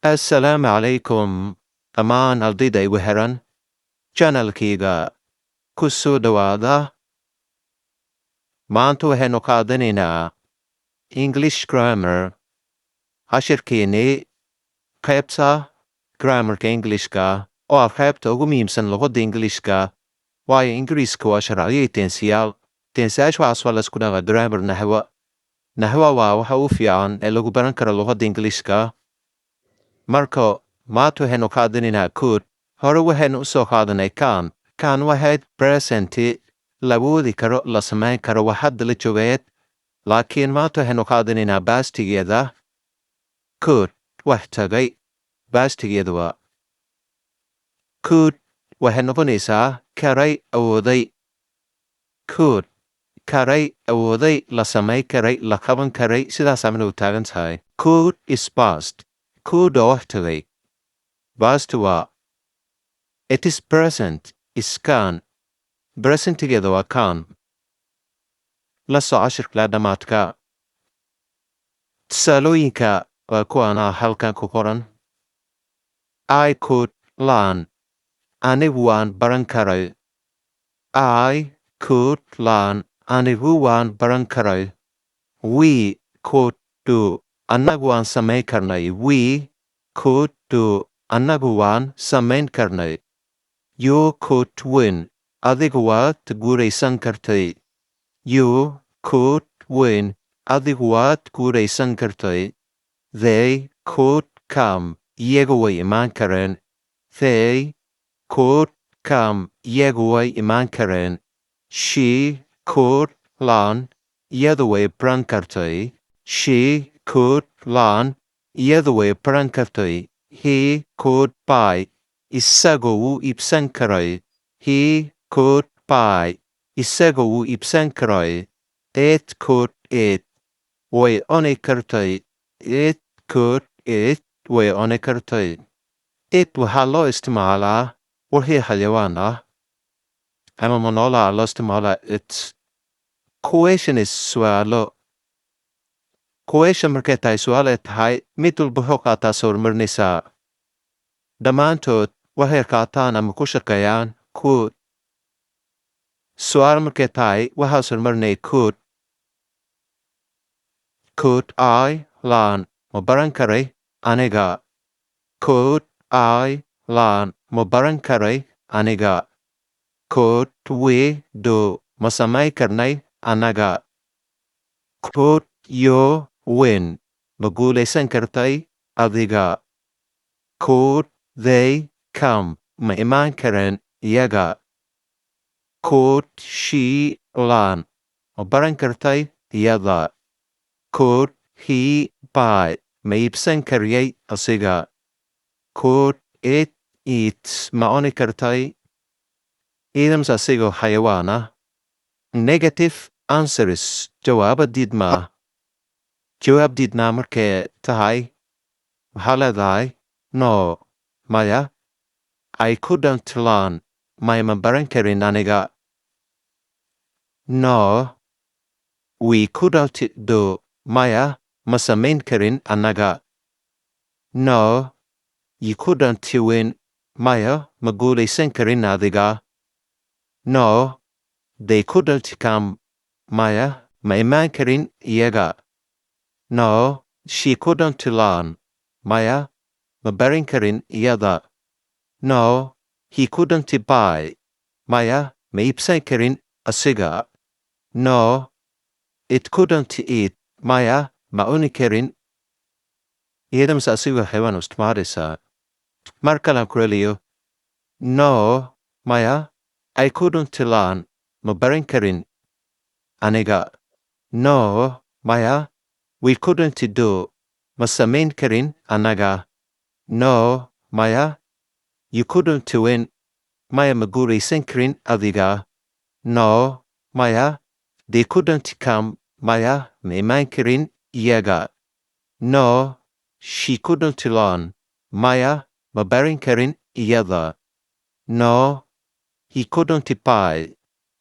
Assalamu alaikum. Amaan ardayda igu xiran channelkayga ku soo dhawaada. Maanta waxaynu qaadanaynaa English grammar. Cashirkeennii Qeybta grammarka Englishka oo ah qaybta ugu muhiimsan luqadda Ingiriiska, waayo Ingiriiska waa sharciyo iyo tensiyaal. Tensiyaasha waxaas waa la isku dhaqa grammar naxwo. Naxwo waa waxa ugu fiican ee lagu baran karo luqadda Ingiriiska. Marka maanta waxaynu qaadanaynaa could. Hore waxaynu u soo qaadanay can. Can waxayd presenti la awoodi karo, la samayn karo, wax hadda la joogeed. Laakiin maanta waxaynu qaadanaynaa pastigeeda. Could wax tagay. Pastigeeda waa could waxay noqonaysaa karay awooday. Could karay awooday, la samay karay, la qaban karay, sidaas amna u taagan tahay. Could is past. Could oo wax tagay. Past waa it is present is can. Presentigeeda waa can. La soo cashirka dhamaadka. Tusaalooyinka waa kuwaana halkan ku qoran. I could learn. Anigu waan baran karay. I could learn. Anigu waan baran karay. We could do. Annagu waan samayn karnay. We could do. Annagu waan samayn karnay. You could win. Adigu waad guuraysan kartay. You could win. Adigu waad guuraysan kartay. They could come. Iyagu way imaan kareen. They could come. Iyagu way imaan kareen. She could learn. Iyadu way baran kartay. She could learn. Iyadu way baran kartay. He could buy. Isagu wuu iibsan karay. He could buy. Isagu wuu iibsan karay. It could eat. Way cuni kartay. It could eat. Way cuni kartay. It waxaa loo isticmaalaa wixii xayawaan ah ama monola loo isticmaalaa it. Question is su'aalo. Question markay tahay su'aal ay tahay mid walba wuxuu qaataa sawirmarnaysaa. Dhammaantood waxay qaataan ama ku shaqeeyaan could. Su'aal markay tahay waxaa sawirmarnay could. Could I learn? Ma baran karay aniga. Could I learn? Ma baran karay aniga. Could we do? Ma samay karnay anaga. Could you win? Ma guulaysan kartay adiga. Could they come? Ma imaan kareen iyaga. Could she learn? Ma baran kartay iyada. Could he buy? Ma iibsan kariyay asiga. Could it eat? Ma cuni kartay. Idams asigoo xayawaan ah. Negative answers. Jawaaba diidma. Jawaab diidnaa markay tahay waxaa leedahay no. Maya. I couldn't learn. Maya ma baran karin aniga. No. We couldn't do. Maya ma samayn karin anaga. No. You couldn't win. Maya ma guulaysan karin adiga. No. They couldn't come. Maya ma imaan karin iyaga. No. She couldn't learn. Maya ma baran karin iyada. No. He couldn't buy. Maya ma iibsan karin asiga. No. It couldn't eat. Maya ma cuni karin. Iyadams asigo xayawaan u isticmaalaysaa. Mar kale aan ku celiyo. No. Maya. I couldn't learn. Ma baran karin aniga. No. Maya. We couldn't do. Ma samayn karin anaga. No. Maya. You couldn't win. Maya ma guulaysan karin adiga. No. Maya. They couldn't come. Maya ma imaan karin iyaga. No. She couldn't learn. Maya ma baran karin iyada. No. He couldn't buy.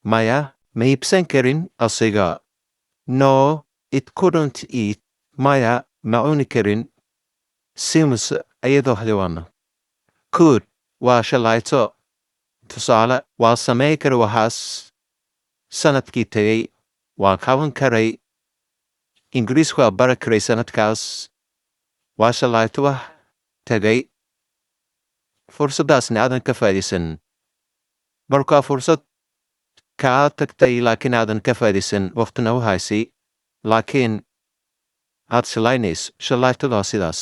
Maya ma iibsan karin asiga. No. It couldn't eat. Maya ma cuni karin. Sims ayadoo hadiwana. Could waa shalayto. Tusaale waa samey kara waxaas sanadkii tagay. Waa qaban karay. Ingiriisku waa bara karay sanadkaas. Waa shalayto wax tagay. Fursadaasna aadan ka faa'iidaysan. Markaa fursad kaa tagtay laakiin aadan ka faa'iidaysan waqtina u haysay. Laakiin aad shalaynayso shalaytadu waa sidaas.